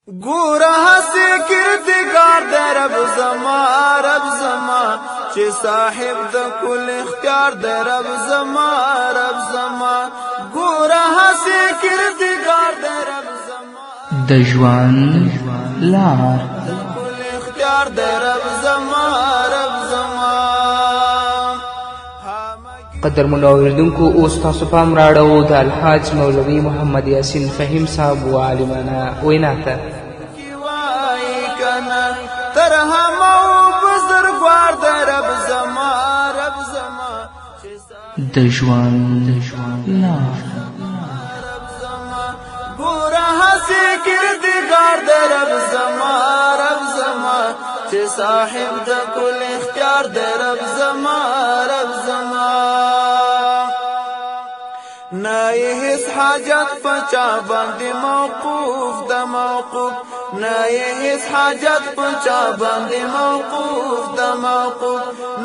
گوره هسی کردگار در رب زما چه صاحب د کل اختیار در رب زما گوره هسی کردگار در رب زما د ژوند لار کل اختیار در رب زما قدر منوردونکو اوس تاسو پام راړو د الحاج مولوي محمد یاسین فهیم صاحب و عالمانه وینا ته تر همو بزرگوار در رب زما د ژوند لار گوره هسی کردگار در رب زما چه صاحب د کل اختیار در رب زما نای هیڅ حاجت پچا باندې موقوف نای هیڅ حاجت پچا باندې موقوف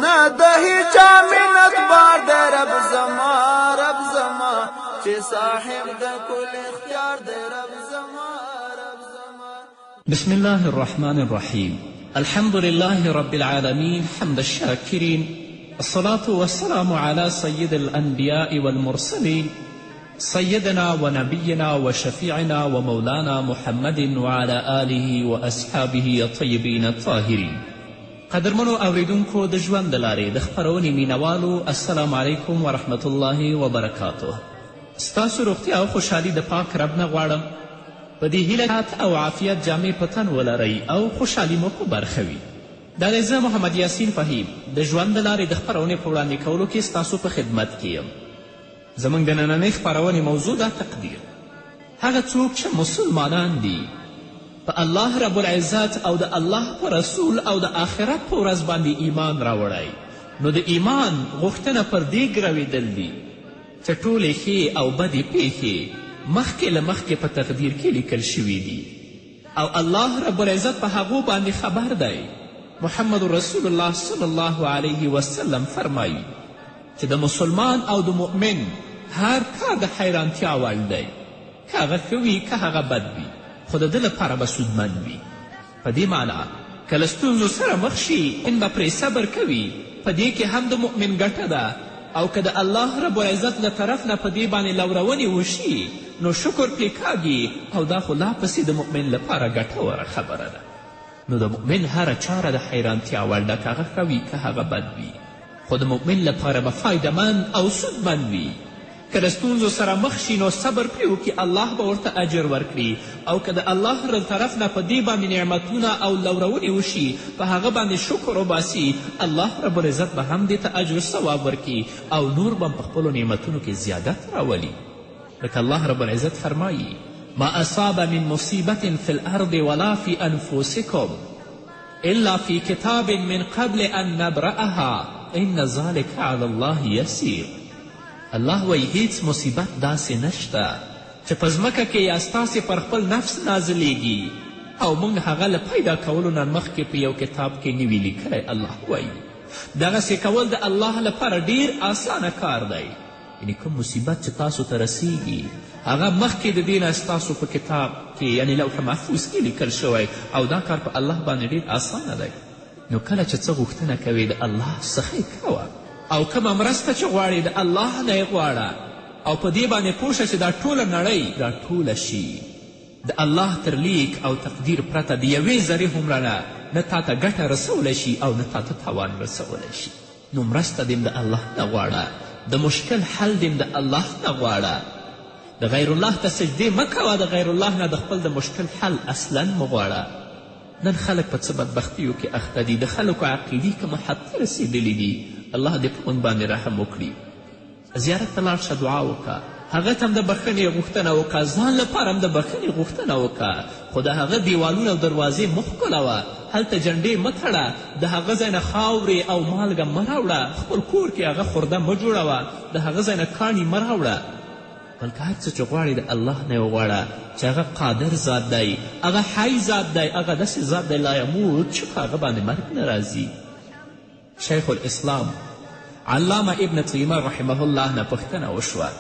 نه د هیچا منت بار در رب زما چې صاحب د کل اختیار در رب زما بسم الله الرحمن الرحيم الحمد لله رب العالمين حمد الشاكرين الصلاة والسلام على سيد الأنبياء والمرسلين سيدنا ونبينا وشفيعنا ومولانا محمد وعلى آله وأصحابه الطيبين الطاهرين قدرمنو اوریدونکو د ژوند د لارې د خپرونې مینوالو السلام علیکم ورحمة الله وبرکاته ستاسو روغتیا او خوشحالي د پاک رب نه غواړم په دې هیله او عافیت جامې په تن ولرئ او خوشحالي مو په برخه وي دا دی زه محمد یاسین فهیم د ژوند د لارې د خپرونې په وړاندې کولو کې ستاسو په خدمت کې یم زموږ د نننۍ خپرونې موضوع دا تقدیر هغه څوک چې مسلمانان دي په الله رب العزت او د الله په رسول او د آخرت په ورځ باندې ایمان راوړی نو د ایمان غوښتنه پر دې ګروېدل دي چې ټولې ښې او بدې پیښې مخکې له مخکې په تقدیر کې لیکل شوي دي او الله رب العزت په هغو باندې خبر دی محمد رسول الله صلی الله علیه وسلم فرمایي چې د مسلمان او د مؤمن هر کار د حیرانتیا وړ دی که هغه ښه وي که هغه بد وي خو د ده لپاره به سودمند وي په دې معنا که له ستونزو سره مخ شي ان به پرې صبر کوي په دې کې هم د مؤمن ګټه ده او که د الله رب العزت له طرف نه په دې باندې لورونې وشي نو شکر پرې کاږي او دا خو لا پسې د مؤمن لپاره ګټوره خبره ده نو د مؤمن هره چاره د حیرانتیا وړ ده که هغه ښه وي که هغه بد وي خو د مؤمن لپاره به فایدهمند او سودمند وي که د ستونزو سره مخ شي نو صبر پرې وکړي الله به ورته اجر ورکړي او که د الله له طرف نه په دې باندې نعمتونه او لورونې وشي په هغه باندې شکر وباسي الله رب العزت به هم دې ته اجر ثواب ورکړي او نور به په خپلو نعمتونو کې زیادت راولي لکه الله رب العزت فرمایي ما اصاب من مصیبة في الارض ولا في انفسکم الا في کتاب من قبل ان نبرأها ان ذلک علی الله یسیر الله وایي هیڅ مصیبت داسې نشته چې په ځمکه کې یا ستاسې پر خپل نفس نازلیږي او موږ هغه له پیدا کولو نه مخکې په یو کتاب کې نه وي لیکلی الله وایي دغسې کول د الله لپاره ډیر آسانه کار دی یعنی کوم مصیبت چې تاسو ته رسیږي هغه مخکې د دې نه ستاسو په کتاب کې یعنی لوح محفوظ کې لیکل شوی او دا کار په الله باندې ډیر آسانه دی نو کله چې څه غوښتنه کوې د الله څخه یې کوه او کومه مرسته چې غواړې د الله نه یې غواړه او په دې باندې پوه شه چې دا ټوله نړۍ دا ټوله شي د الله تر لیک او تقدیر پرته د یوې ذرې هومره نه تا ته ګټه رسولی شي او نه تا ته تاوان رسولی شي نو مرسته دې د الله نه غواړه د مشکل حل دې د الله نه غواړه د غیر الله ته سجدې مه کوه د غیر الله نه د خپل د مشکل حل اصلا مه غواړه نن خلک په څه بدبختیو کې اخته دي د خلکو عقیدې کومه حد ته رسېدلي دي الله دې په موږ باندې رحم وکړي زیارت ته لاړ شه دعا وکړه هغه ته هم د بښنې غوښتنه وکړه ځان لپاره هم د بښنې غوښتنه وکړه خو د هغه دیوالونه او دروازې مه ښکلوه هلته جنډې مه تړه د هغه ځای نه خاورې او مالګه مه راوړه خپل کور کې هغه خورده مه جوړوه د هغه ځای نه کاڼي مه راوړه بلکې هر څه چې غواړې د الله نه یې وغواړه چې هغه قادر ذات دی هغه حی ذات دی هغه داسې ذات دی لا یموت چې په هغه باندې مرګ نه راځي شیخ الاسلام علامه ابن تیمه رحمه الله نه پوښتنه وشوه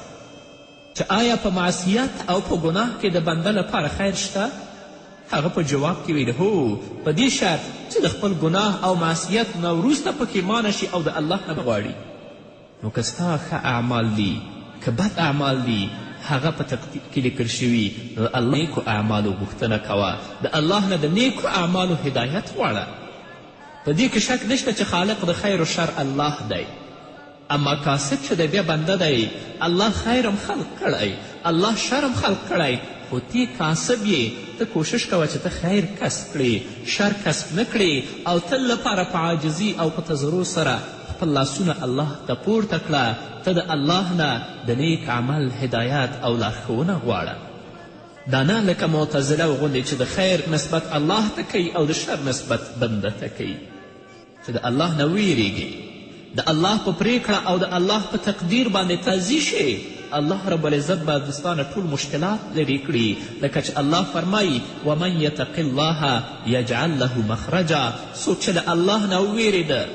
چې آیا په معصیت او په ګناه کې د بنده لپاره خیر شته هغه په جواب کې ویل هو په دې شرط چې د خپل ګناه او معصیت نه وروسته پښیمانه شي او د الله نه غواړي. نو که ستا ښه اعمال دي که بد اعمال دي هغه په تقدیر کې لیکل شوي، نو د الله نیکو اعمالو غوښتنه کوه، د الله نه د نیکو اعمالو هدایت غواړه. په دې کې شک نشته چې خالق د خیر و شر الله دی، اما کاسب چې د بیا بنده دی الله خیرم خلق کړی الله شرم خلق کړی، خو تی کاسب یې ته کوشش کوه چې ته خیر کسب کړې شر کسب نه کړې او تل لپاره په عاجزي او په تضرع سره خپل لاسونه الله ته پورته کړه. ته د الله نه د نیک عمل هدایت او لارښوونه غواړه. دا نه لکه معتزله غوندې چې د خیر نسبت الله ته کوي او د شر نسبت بنده ته کوي. چې د الله نه ویریږي، د الله په پریکړه او د الله په تقدیر باندې تازي شي، الله رب العزت به دستانه ټول مشکلات لرې کړي. لکه چې الله فرمایي ومن یتق الله یجعل له مخرجا. څوک چې د الله نه وویرېده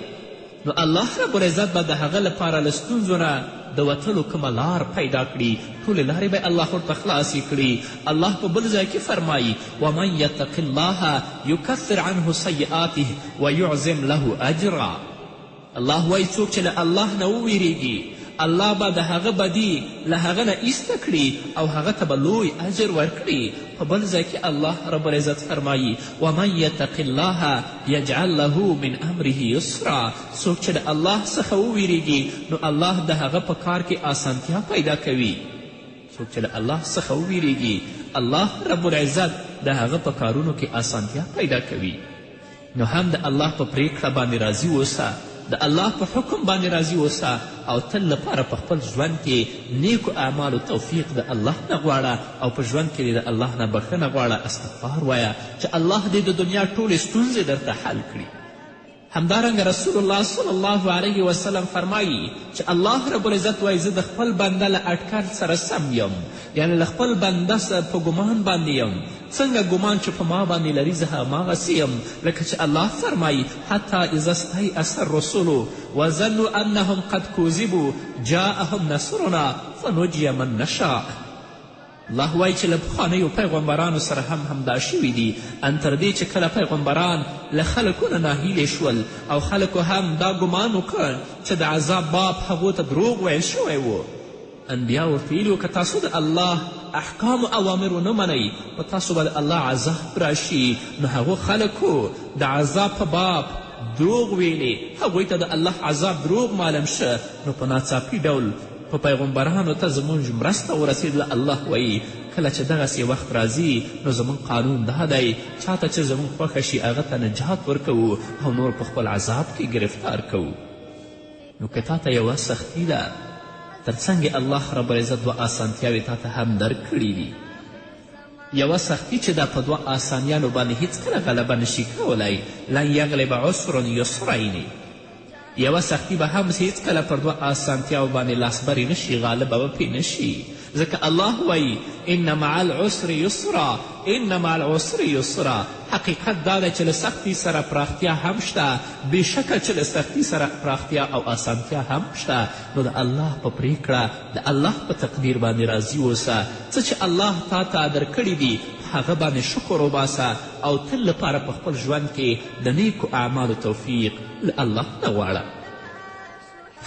نو الله رب العزت به د هغه لپاره له ستونزو نه د وتلو کومه لار پیدا کړي، ټولې لارې به الله ورته خلاصې کړي. الله په بل ځای کې فرمایي ومن یتق الله یکفر عنه سیئاته ویعظم له اجرا. الله وایي څوک چې له الله نه وویریږي الله به د هغه بدي له هغه نه ایسته کړي او هغه ته به لوی اجر ورکړي. په بل ځای کې الله رب العزت فرمایي ومن یتق الله یجعل له من امره یسرا. څوک چې د الله څخه وویریږي نو الله د هغه په کار کې آسانتیا پیدا کوي. څوک چې د الله څخه وویریږي الله رب العزت د هغه په کارونو کې آسانتیا پیدا کوي. نو هم د الله په پریکړه باندې راضي اوسه، د الله په حکم باندې راضي اوسه او تل لپاره په خپل ژوند کې نیکو اعمالو توفیق د الله نه غواړه او په ژوند کې د الله نه بخښنه غواړه. استغفار وایه چې الله دې د دنیا ټولې ستونزې درته حل کړي. همدارنګه رسول الله صلی الله علیه وسلم فرمایي چې الله رب العزت وایي زه د خپل بنده له اټکل سره سم یم، یعنی له خپل بنده په ګمان باندې یم. څنګه ګمان چې په ما باندې لري زه هماغسې یم، لکه چې الله فرمایي حتی اذا استیأس الرسل وظنوا انهم قد کذبوا جاءهم نصرنا فنجی من نشاء. الله وایي چې له پخوانیو پیغمبرانو سره هم همدا شوي دي، ان تر دې چې کله پیغمبران له خلکو نه ناهیلې شول او خلکو هم دا ګمان وکړ چې د عذاب باب هغو ته دروغ ویل شوی و. انبیا ورته ویلي که تاسو د الله احکام او اوامر ونه منئ په تاسو به د الله عذاب راشي. نو هغو خلکو د عذاب په باب دروغ ویلې، هغوی ته د الله عذاب دروغ معلوم شه. نو په ناڅاپي ډول په پیغمبرانو ته زموږ مرسته ورسېدله. الله وایي کله چې دغسې وخت راځي نو زموږ قانون دا دی چاته چې زموږ خوښه شي هغه ته نجات ورکوو او نور په خپل عذاب کې گرفتار کوو. نو که تا ته یوه سختي ده تر څنګې الله رب العزت دوه آسانتیاوې تا ته هم درکړي دي. یوه سختي چې دا په دوه آسانیانو باندې هیڅکله غلبه نشي کولی. لن یغلب عسر یسرین. یوه سختی به هم هیڅکله پر دوه آسانتیاو باندې لاسبرې نشي، غالبه به پرې نشي. ځکه الله وایي ان مع العسر یسرا، ان مع العسر یسرا. حقیقت دا دی چې له سختي سره پراختیا هم شته، بېشکه چې له سختي سره پراختیا او آسانتیا هم شته. نو د الله په پریکړه د الله په تقدیر باندې راضي اوسه. څه چې الله تا ته درکړي دي هغه باندې شکر وباسه او تل لپاره په خپل ژوند کې د نیکو اعمالو توفیق له الله نه غواړه.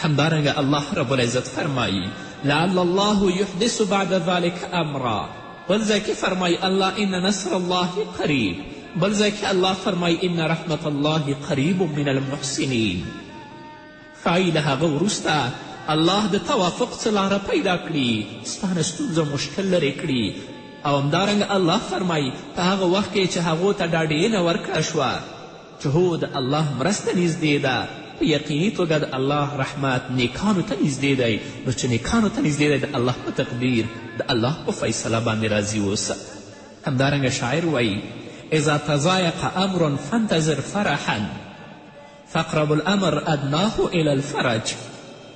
همدارنګه الله رب العزت فرمایي لعل الله یحدث بعد ذلك امرا. بل ځای کې فرمایي الله ان نصر الله قریب. بل ځای کې الله فرمایي ان رحمت الله قریب من المحسنین. ښایي له هغه وروسته الله د توافق څه لاره پیدا کړي، ستا نه ستونزه مشکل لرې کړي. او همدارنګه الله فرمایي په هغه وخت کې چې هغو ته ډاډینه ورکړه شوه چې هو د الله مرسته نږدې ده، په یقیني توګه د الله رحمت نیکانو ته نږدې دی. نو چې نیکانو ته نږدې دی د الله په تقدیر د الله په فیصله باندې راضي اوسه. همدارنګه شاعر وایي اذا تضایق امر فانتظر فرحا فاقرب الامر ادناه الى الفرج.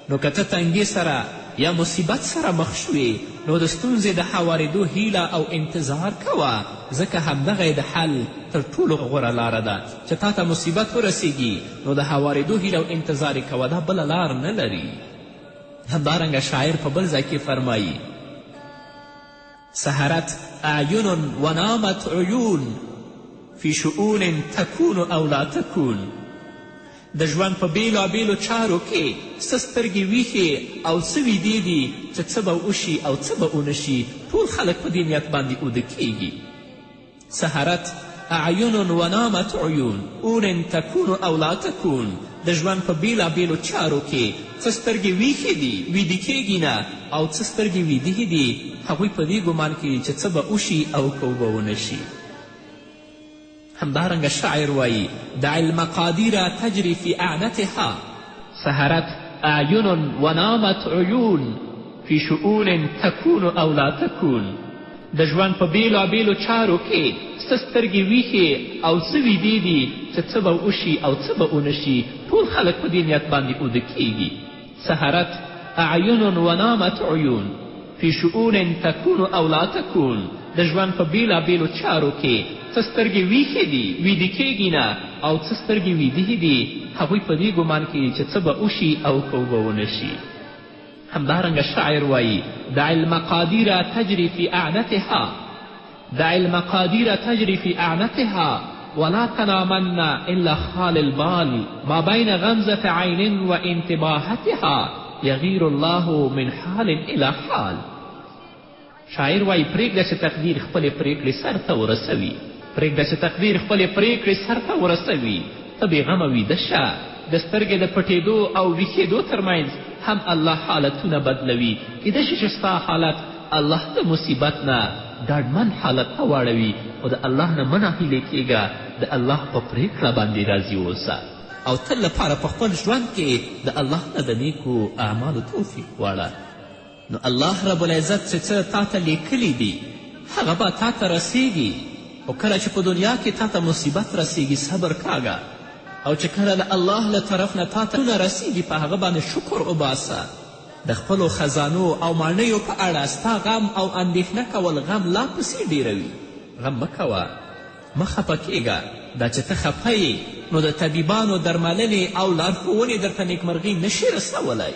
نو که ته تنګي سره یا مصیبت سره مخ شوې نو د ستونزې د هوارېدو هیله او انتظار کوه، ځکه همدغه د حل تر ټولو غوره لاره ده. چې تا ته مصیبت ورسیږي نو د هوارېدو هیله او انتظار یې کوه، دا بله لار نه لري. همدارنګه شاعر په بل ځای کې فرمایي سهرت اعین ونامت عیون فی شؤون تکون او لا تکون. د ژوند په بیلابیلو چارو کې څه سترګې ویښې او څه ویدې دي چې څه به وشي او څه به ونشي، ټول خلک په دې نیت باندې اوده کیږي. سهرت اعین و نامت عیون اور تکون او لا تکون. د ژوند په بیلابیلو چارو کې څه سترګې ویښې دي ویدې کیږي نه، او څه سترګې ویدې دي هغوی په دې ګمان کوي چې څه به وشي او که به ونشي. همدارنګه شاعر وایي دع المقادیر تجری فی اعنتها سهرت اعین و نامت عیون فی شؤون تکون او لا تکون. د ژوند په بیلابیلو چارو کې څه سترګې ویښې او څه ویدې دي چې څه به وشي او څه به ونشي، ټول خلک په دې نیت باندې اوده کیږي. سهرت اعین و نامت عیون فی شؤون تکون او لا تکون. د ژوند په بیلابیلو چارو کې څه سترګې ویښې دي ویدې کیږي نه، او څه سترګې ویدې دي هغوی په دې ګمان کوي چې څه به وشي او که به ونشي. همدارنګه شاعر وایي دع المقادیر تجری فی اعنتها دع المقادیر تجری فی اعنتها ولا تنامن الا خال البال ما بین غمزة عین و انتباهتها یغیر الله من حال الى حال. شاعر وایي پرېږده چې تقدیر خپلې پرېکړې سرته ورسوي، پرېږده چې تقدیر خپلې پرېکړې سرته ورسوي. ته بېغمه ویده شه. د سترګې د پټېدو او ویښېدو ترمنځ هم الله حالتونه بدلوي. کیدای شي چې ستا حالت الله د مصیبت نه ډاډمن حالت ته واړوي، خو د الله نه مه ناهیلې کېږه. د الله په پرېکړه باندې راضي اوسه، او تل لپاره په خپل ژوند کې د الله نه د نیکو اعمالو توفیق غواړه. نو الله رب العزت چې څه تا ته لیکلي دي هغه به تا ته رسیږي. او کله چې په دنیا کې تا ته مصیبت رسیږي صبر کاږه، او چې کله د الله له طرف نه تا ته رسیږي په هغه باندې شکر وباسه. د خپلو خزانو او ماڼیو په اړه ستا غم او اندېښنه کول غم لا پسې ډیروي. غم مه کوه، مه خفه کېږه. دا چې ته خفه یې نو د طبیبانو درملنې او لارښوونې درته نیکمرغي نشي رسولی.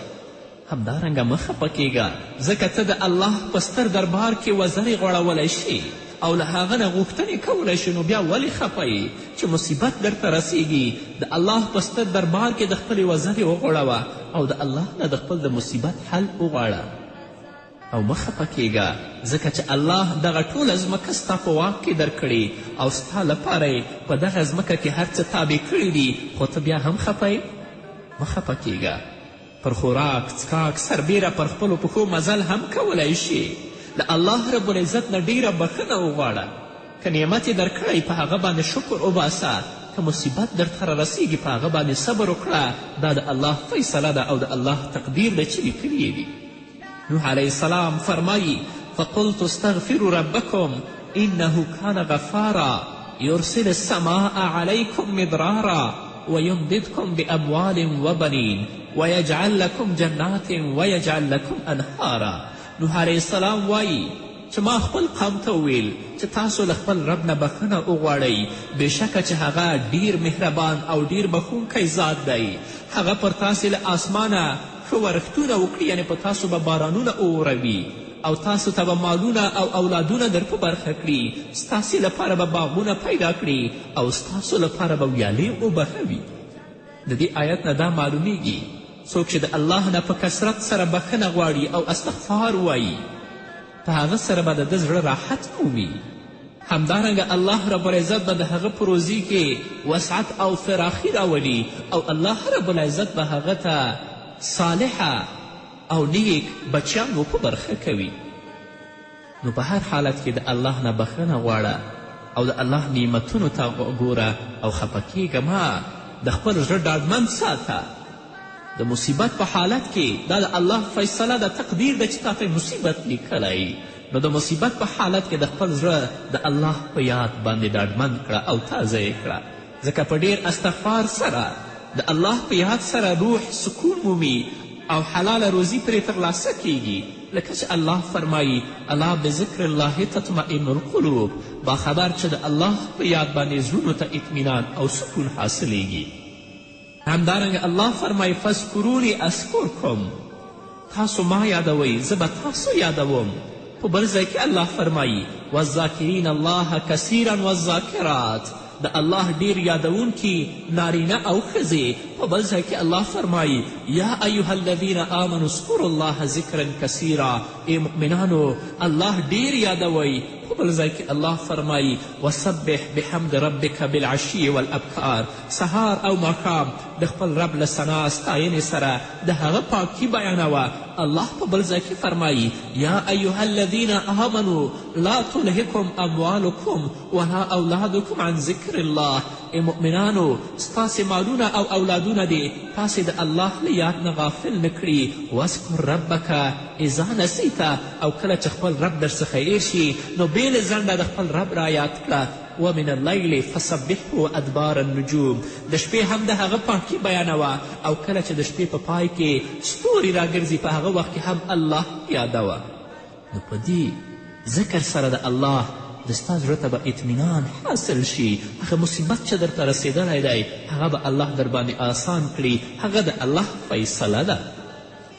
همدارنګه مه خفه کېږه، ځکه ته د الله په ستر دربار کې وزرې غوړولی شي او له هغه نه غوښتنې کولی شي. نو بیا ولې خفه یې چې مصیبت درته رسیږي؟ د الله په ستر دربار کې د خپلې وزرې وغوړوه او د الله نه د خپل د مصیبت حل وغواړه. او مه خفه کېږه، ځکه چې الله دغه ټوله ځمکه ستا په واک کې درکړې او ستا لپاره یې په دغه ځمکه کې هر څه تابع کړي دي، خو ته بیا هم خفه یې. مه خفه کېږه. پر خوراک څښاک سربیره پر خپلو پښو مزل هم کولی شي. د الله رب العزت نه ډیره بښنه وغواړه. که نعمت یې درکړی په هغه باندې شکر وباسه، که مصیبت درته رسیږي په هغه باندې صبر وکړه. دا د الله فیصله ده او د الله تقدیر ده چې لیکلي دي. نوح علیه السلام فرمایي فقلت استغفروا ربکم انه کان غفارا یرسل السماء علیکم مدرارا ویمددکم باموال وبنین ویجعل لکم جنات ویجعل لکم انهارا. نوح علیه السلام وایي چې ما خپل قوم ته وویل چې تاسو له خپل رب نه بښنه وغواړئ، بېشکه چې هغه ډیر مهربان او ډیر بښونکی ذات دی. هغه پر تاسې له آسمانه ښه ورښتونه وکړي، یعنې په تاسو به بارانونه ووروي او تاسو ته به مالونه او اولادونه در په برخه کړي. ستاسې لپاره به باغونه پیدا کړي او ستاسو لپاره به ویالې وبهوي. د دې آیت نه دا معلومیږي څوک چې د الله نه په کثرت سره بښنه غواړي او استغفار وایي، په هغه سره به د ده زړه راحت مومي. همدارنګه الله رب العزت به د هغه په روزي کې وسعت او فراخي راولي، او الله رب العزت به هغه ته صالحه او نیک بچیان و په برخه کوي. نو په هر حالت کې د الله نه بښنه غواړه او د الله نعمتونو ته ګوره او خفه کېږه مه. د خپل زړه ډاډمن ساته. د مصیبت په حالت کې دا د الله فیصله ده، تقدیر ده چې تا ته مصیبت لیکلی. نو د مصیبت په حالت کې د خپل زړه د الله په یاد باندې ډاډمن کړه او تازه یې کړه، ځکه په ډیر استغفار سره د الله په یاد سره روح سکون مومي او حلاله روزي پرې ترلاسه کیږي. لکه چې الله فرمایي الا بذکر الله تطمئن القلوب، باخبر چې د الله په یاد باندې زړونو ته اطمینان او سکون حاصلیږي. همدارنګه الله فرمایي فاذکروني اذکرکم، تاسو ما یادوئ زه به تاسو یادوم. په بل ځای کې الله فرمایي والذاکرین الله کثیرا والذاکرات، د الله ډیر یادونکي نارینه او ښځې. په بل ځای کې الله فرمایي یا ایها الذین آمنوا اذکروا الله ذکرا کثیرا. ای مؤمنانو الله ډیر یادوئ. په بل ځای کې الله فرمایي وسبح بحمد ربک بالعشی والابکار. سهار او ماښام د خپل رب له ثنا ستاینې سره د هغه پاکي بیانوه. الله په بل ځای کې فرمایي یا ایها الذین آمنوا لا تلهکم اموالکم ولا اولادکم عن ذکر الله. ای مؤمنانو ستاسې مالونه او اولادونه دې تاسې د الله له یاد نه غافل نه کړي. واذکر ربک اذا نسیت. او کله چې خپل رب در څخه هیر شي نو بې له ځنډه د خپل رب را یاد کړه. ومن اللیل فسبحه ادبار النجوم. د شپې هم د هغه پاکي بیانوه او کله چې د شپې په پای کې ستوري راګرځي په هغه وخت کې هم الله یادوه. نو په دې ذکر سره د الله د ستا زړه ته به اطمینان حاصل شي. هغه مصیبت چې درته رسېدلی دی هغه به الله در باندې آسان کړي. هغه د الله فیصله ده.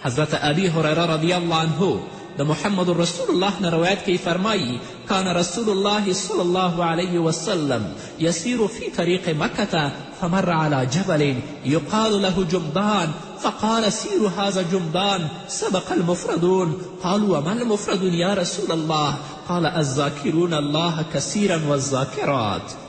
حضرت ابی هریره رضی الله عنه د محمد رسول الله نه روایت کوي، فرمایي کان رسول الله صلی الله علیه وسلم یسیر فی طریق مکة فمر على جبل یقال له جمدان فقال سیروا هذا جمدان سبق المفردون. قالوا وما المفردون یا رسول الله؟ قال الذاکرون الله کثیرا والذاکرات.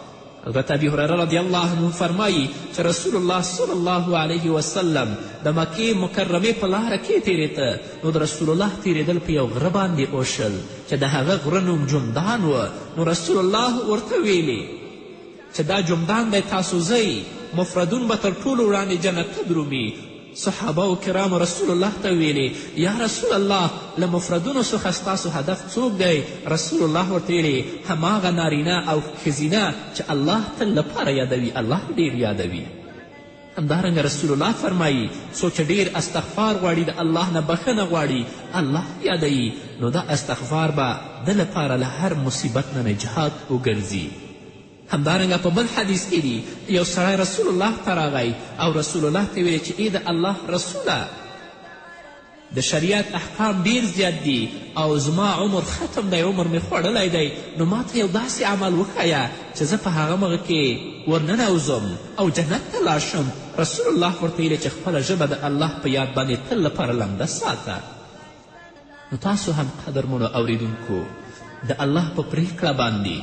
حضرت ابی هریره رضی الله عنه فرمایي چې رسول الله صلی الله علیه وسلم د مکې مکرمې په لاره کې تیرېده. نو د رسول الله تیرېدل په یو غره باندې اوشل چې د هغه غره نوم جمدان و. نو رسول الله ورته ویلي چې دا جمدان دی تاسو ځئ، مفردون به تر ټولو وړاندې جنت ته درومي. صحابه و کرامو رسول الله ته ویلي یا رسول الله له مفردونو څخه ستاسو هدف څوک دی؟ رسول الله ورته ویلي هماغه نارینه او ښځینه چې الله تل لپاره یادوي، الله ډیر یادوي. همدارنګه رسول الله فرمایي څوک چې ډیر استغفار غواړي د الله نه بخښنه غواړي الله یادوي، نو دا استغفار به د لپاره له هر مصیبت نه نجات وګرځي. همدارنګه په بل حدیث کې دی یو سړی رسول الله ته راغی او رسول الله ته ویلي چې ای د الله رسوله د شریعت احکام ډیر زیات دي او زما عمر ختم دی، عمر مې خوړلی دی، نو ما ته یو داسې عمل وښیه چې زه په هغه مغه کې ورننوځم او جنت ته لاړ شم. رسول الله ورته ویلي چې خپله ژبه د الله په یاد باندې تل لپاره لمده ساته. نو تاسو هم قدرمنو اوریدونکو د الله په پریکړه باندې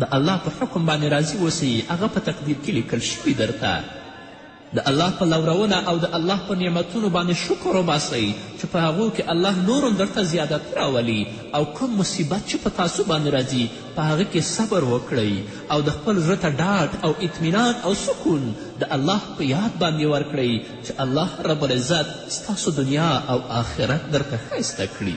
د الله په حکم باندې راضي اوسئ. هغه په تقدیر کې لیکل شوي درته. د الله په لورونه او د الله په نعمتونو باندې شکر وباسئ چې په هغو کې الله نورم درته زیادت راولي او کوم مصیبت چې په تاسو باندې راځي په هغه کې صبر وکړئ او د خپل زړه ته ډاډ او اطمینان او سکون د الله په یاد باندې ورکړئ چې الله رب العزت ستاسو دنیا او آخرت درته ښایسته کړي.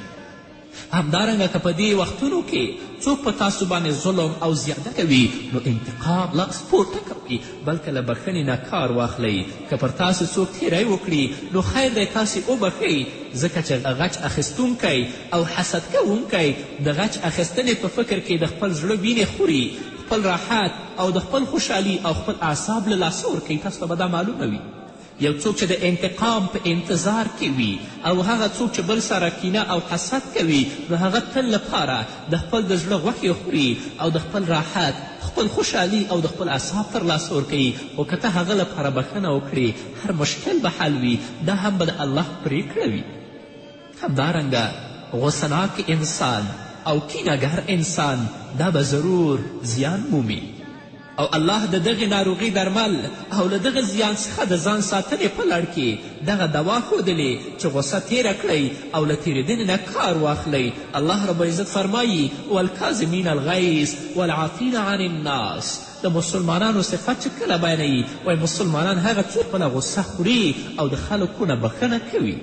همدارنګه که په دې وختونو کې څوک په تاسو باندې ظلم او زیاده کوي نو انتقام لاس پورته کوي بلکې له بښنې نه کار واخلئ. که پر تاسو څوک تیری وکړي نو خیر دی تاسې وبښئ، ځکه چې غچ اخیستونکی او حسد کوونکی د غچ اخیستنې په فکر کې د خپل زړه وینې خوري، خپل راحت او د خپل خوشحالي او خپل اعصاب له لاسه ورکوي. تاسو ته به دا معلومه وي. یو څوک چې د انتقام په انتظار کې وي او هغه څوک چې بل سره کینه او حسد کوي نو هغه تل لپاره د خپل د زړه غوښې خوري او د خپل راحت، خپل خوشحالي او د خپل اعصاب تر لاسه ورکوي. خو که ته هغه لپاره بښنه وکړي هر مشکل به حل وي. دا هم به د الله پریکړه وي. همدارنګه غصناک انسان او کینهګر انسان دا به ضرور زیان مومي او الله د دغې ناروغي درمل او له دغه زیان څخه د ځان ساتنې په لړ کې دغه دوا ښودلې چې غصه تیره کړئ او له تیرېدنې نه کار واخلئ. الله رب العزت فرمایي والکاظمین الغیظ والعافین عن الناس. د مسلمانانو صفت چې کله بیانوي وایي مسلمانان هغه څوک خپله غصه خوري او د خلکو نه بښنه کوي.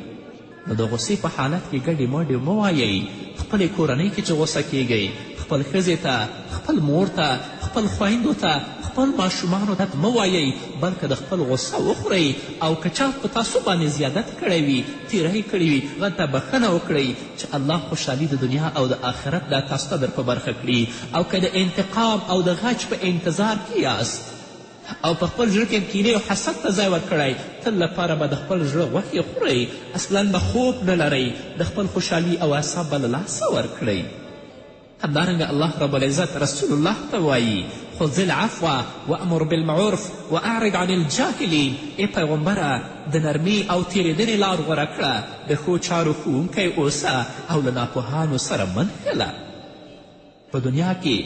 نو د غصې په حالت کې ګډې مډې مه وایئ. خپلې کورنۍ کې چې غصه کیږئ خپل ښځې ته، خپل مور ته، خپل خویندو ته، خپل ماشومانو ته مه وایئ بلکې د خپل غصه وخورئ او که چا په تاسو باندې زیادت کړی وي، تیری کړی وي، هغه ته بښنه وکړئ چې الله خوشحالي د دنیا او د آخرت دا تاسو ته در په برخه کړي. او که د انتقام او د غچ په انتظار کې یاست او په خپل زړه کې کینې او حسد ته ځای ورکړی تل لپاره به د خپل زړه غوښې خورئ، اصلا به خوب نه لرئ، د خپل خوشحالي او اعصاب به له لاسه ورکړئ. همدارنګه الله رب العزت رسول الله ته وایي خذ العفو وامر بالمعروف واعرض عن الجاهلین. ای پیغمبره د نرمي او تیریدنې لار غوره کړه، د ښو چارو ښوونکی اوسه او له ناپوهانو سره منښله. په دنیا کې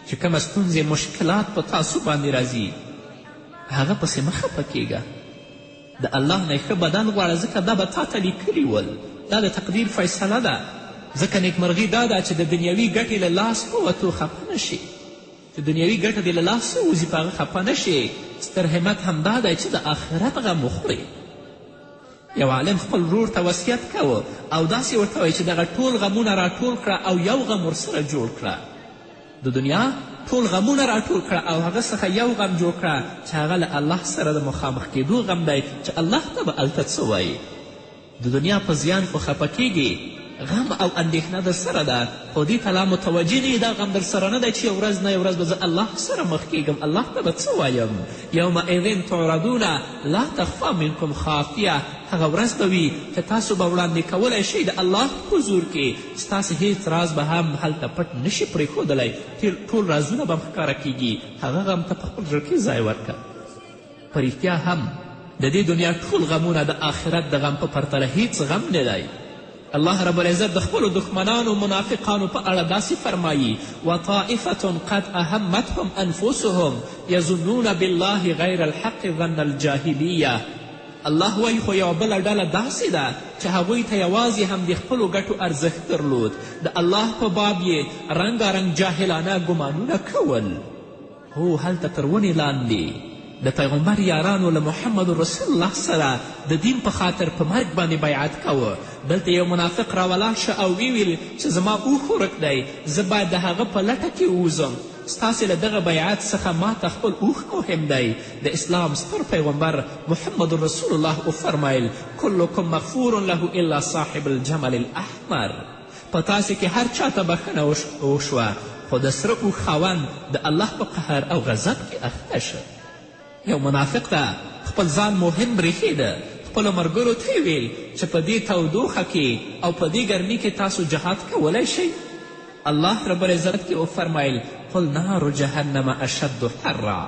چې کومه ستونزې مشکلات په تاسو باندې راځي هغه پسې مه خفه کیږه. د الله نه ښه بدل غواړه، ځکه دا به تا ته لیکلي ول. دا د تقدیر فیصله ده. ځکه نیکمرغي دا ده چې د دنیوي ګټې له لاس ووتو خفه نه شي. چې دنیوي ګټه دې له لاسه وځي په هغه خفه نه شي. ستر همت همدا دی چې د آخرت غم وخوري. یو عالم خپل ورور ته وصیت کوه او داسې ورته وایي چې دغه ټول غمونه راټول کړه او یو غم ورسره جوړ کړه. د دنیا ټول غمونه راټول کړه او هغه څخه یو غم جوړ کړه چې هغه له الله سره د مخامخ کېدو غم دی چې الله ته به هلته څه وایي. د دنیا په زیان خو خفه کیږي، غم او اندېښنه در سره ده، خو دې ته لا متوجه نه دا غم در سره نه دی چې یو ورځ نه یو ورځ به زه الله سره مخ کېږم، الله ته به څه وایم. یومئذ تعرضون لا تخفا منکم خافیه. هغه ورځ به وي چې تاسو به وړاندې کولی شئ د الله حضور کې، ستاسې هیڅ راز به هم هلته پټ نشي پرېښودلی، ټول رازونه به ښکاره کیږي. هغه غم ته په خپل زړه کې ځای ورکړه. په رښتیا هم د دې دنیا ټول غمونه د آخرت د غم په پرتله هیڅ غم نه دی. الله رب العزت د خپلو دښمنانو منافقانو په اړه داسې فرمایي: وطائفة قد اهمتهم انفسهم یظنون بالله غیر الحق ظن الجاهلیه. الله وایي خو یوه بله ډله داسې ده چې هغوی ته یوازې هم د خپلو ګټو ارزښت درلود، د الله په باب یې رنګارنګ جاهلانه ګمانونه کول. هو هلته تر ونې لاندې د پیغمبر یارانو له محمد رسول الله سره د دین په خاطر په مرګ باندې بیعت کوه. دلته یو منافق راولاړ شه او ویل چې زما اوښ ورک دی، زه باید د هغه په لټه کې ووځم. ستاسې له دغه بیعت څخه ما ته خپل اوښ مهم دی. د اسلام ستر پیغمبر محمد رسول الله وفرمیل: کلکم مغفور له الا صاحب الجمل الاحمر. په تاسې کې هر چا ته بښنه وشوه خو د سره اوښ خاوند د الله په قهر او غضب کې اخته شه. یو منافق ته خپل ځان مهم برېښېده. خپلو ملګرو ته یې ویل چې په دې تودوخه کې او په دې ګرمي کې تاسو جهاد کولی شئ. الله رب العزت کې وفرمیل: قل نار جهنم اشد حرا.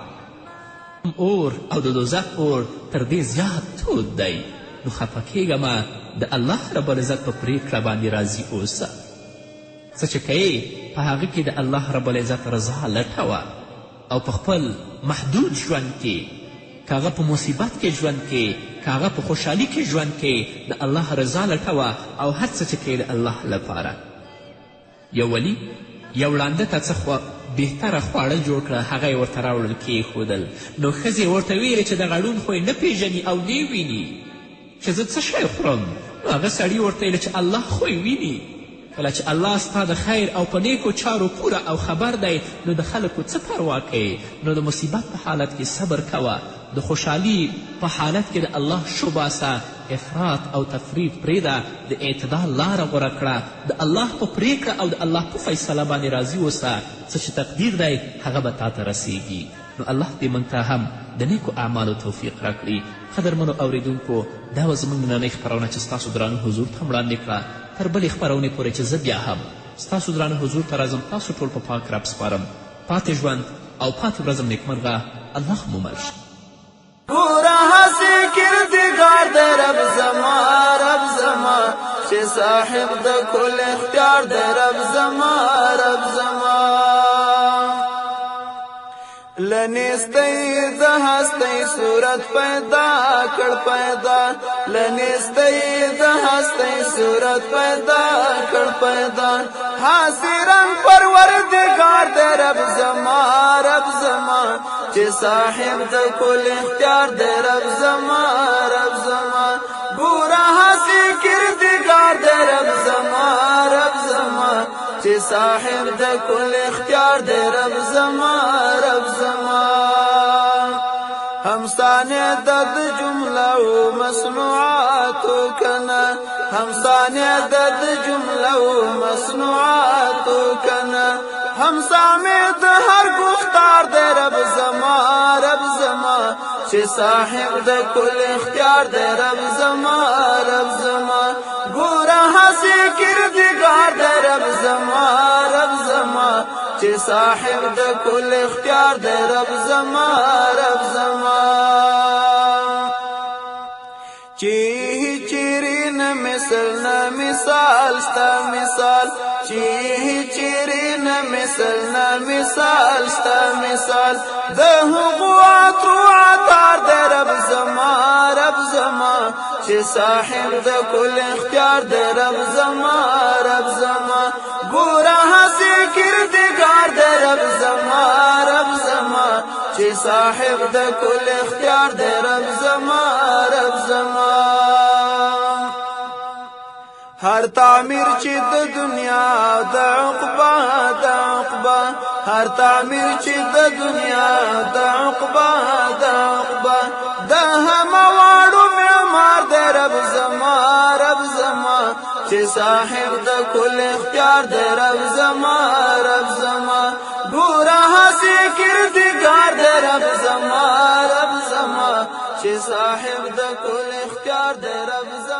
اور او د دوزخ اور تر دې زیات تود دی. نو خفه کیږه مه، د الله رب العزت په پرېکړه باندې راضي اوسه. څه چې کوې په هغه کې د الله رب العزت رضا لټوه او په خپل محدود ژوند کې، که هغه په مصیبت کې ژوند کې، که هغه په خوشحالي کې ژوند کې، د الله رضا لټوه او هر څه چې کوې د الله لپاره. یو ولي یو ړانده ته څه بهتره خواړه جوړ کړه، هغه یې ورته راوړل کېښودل. نو ښځې ورته ویلې چې دغه ړوند خو یې نه پیژني او نه ویني چې زه څه شی خورم. نو هغه سړي ورته ویلې چې الله خو یې ویني. کله چې الله ستا د خیر او په نیکو چارو پوره او خبر دی نو د خلکو څه پروا کوې. نو د مصیبت په حالت کې صبر کوه، د خوشحالي په حالت کې د الله شو باسه، افراط او تفریط پرېږده، د اعتدال لاره غوره کړه، د الله په پرېکړه او د الله په فیصله باندې راضي اوسه. څه چې تقدیر دی هغه به تا ته رسیږي. نو الله دې موږ ته هم د نیکو اعمالو توفیق راکړي. قدرمنو اوریدونکو، دا به زموږ نننۍ خپرونه چې ستاسو درانه حضور ته وړاندې کړه. تر بلې خپرونې پورې چې زه بیا هم ستاسو درانه حضور ته راځم، تاسو ټول په پاک رب سپارم. پاتې ژوند او پاتې ورځم نیکمرغه. الله مو مل شه. پورا هسې کردګار د رب زما، رب زما چې صاحب د کل اختیار د رب زما، رب زما. لنیستی د هستی صورت پیدا کړ پیدا، لنیستی د هستی صورت پیدا کړ پیدا. حاضرن پروردگار د رب زما، رب زما چې صاحب د کل اختیار د رب زما، رب زما. ګوره هسې کردګار د رب زما، رب زما چې صاحب د کل اختیار د رب زما، رب زما. همسانه د جمله و مصنوعاتو کنا، همسانه د جمله و مصنوعاتو کنا. همسامه د هر گفتار د رب زما، رب زما چې صاحب د کل اختیار د رب زما، رب زما. ګوره هسې کردګار د رب زما، رب زما چې صاحب د کل اختیار دی رب زما رب زما چې چیرې نه مثل نه مثال ستا مثال چې چیرې نه مثل نه مثال ستا مثال د هغو عطرو عطار دی رب زما رب زما چې صاحب د کل اختیار دی رب زما رب زما ګوره هسې کردګار دی رب زما رب زما چې صاحب د کل اختیار دی رب زما رب زما هر تعمیر چې د دنیا د عقبا هر تعمیر چې د دنیا د عقبا د همواړو معمار دی رب زما رب زما چې صاحب د کل اختیار دی رب زما رب زما ګوره هسې کردګار دی رب زما رب زما چې صاحب د کل اختیار دی رب زما